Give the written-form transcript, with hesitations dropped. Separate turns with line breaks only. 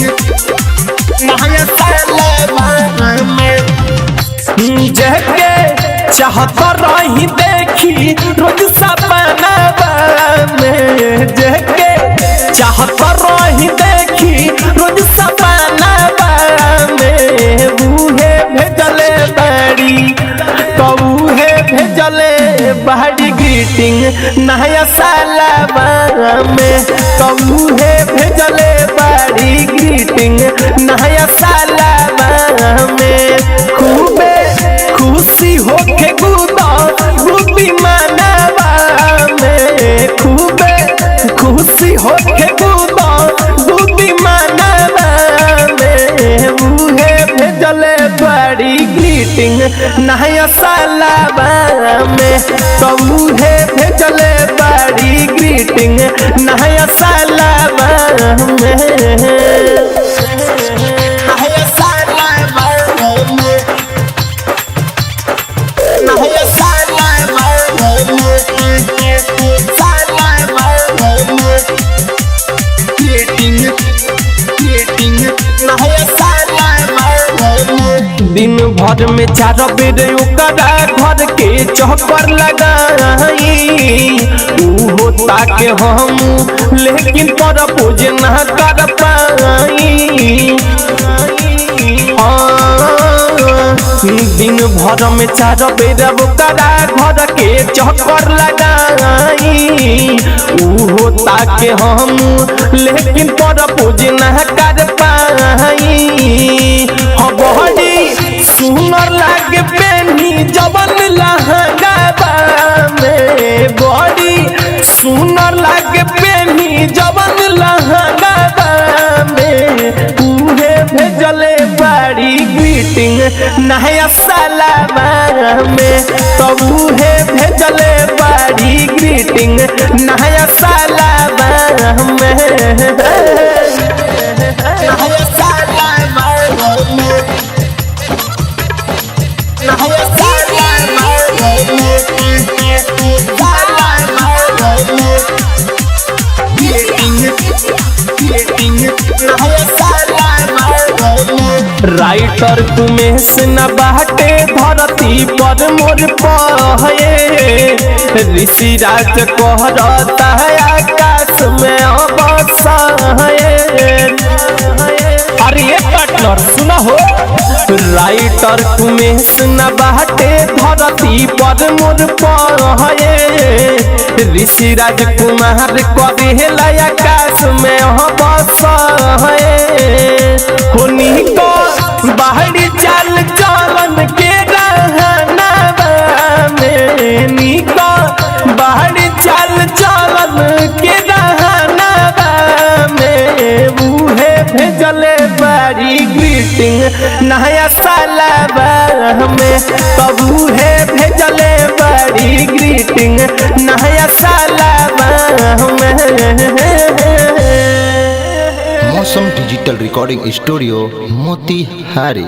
नया सालवा में जहके चाहत रही देखी रोज सपनावा में जहके चाहत रही देखी रोज सपनावा में बूहे भेजले बाड़ी कबूहे भेजले बाड़ी ग्रीटिंग नया सालवा में कबूहे भेजले बाड़ी ग्रीटिंग नया सालवा में खूबे खुशी होके गुदा गुदी मनावा में खूबे खुशी होके गुदा गुदी मनावा में बूहे भेजले बाड़ी ग्रीटिंग नया सालवा में कबूहे भेजले बाड़ी ग्रीटिंग नया सालवा में दिन भर में 4 बेर ओकरा घर के चौकर लगाई उहो ताके हम लेकिन प्रपोज ना कर पाई दिन भर में 4 बेर ओकरा घर के चौकर लगाई उहो ताके हम लेकिन प्रपोज ना कर पाई बड़ी सुनर लागे पेनी जवन लहंगा में बड़ी सुनर लागे पेनी जवन लहंगा में उहे भेजले बाड़ी ग्रीटिंग नया सालवा में तब उहे भेजले बाड़ी ग्रीटिंग नया सालवा में राइटर तुम्हें न बाटे धरती पर मोर पहे ऋषि राज कहता है आकाश में अबसहे अरे ये पार्टनर सुना हो राइटर तुम्हें न बाटे धरती पर मोर पहे ऋषि राज कुमार करेला आकाश में अबसहे होनी को बाहरी चाल चलन के रहना में निको बाहरी चाल चलन के रहना में बूहे भेजले बाड़ी ग्रीटिंग नया सालवा में तब बूहे भेजले बाड़ी ग्रीटिंग नया सालवा में
मौसम डिजिटल रिकॉर्डिंग स्टूडियो मोतिहारी।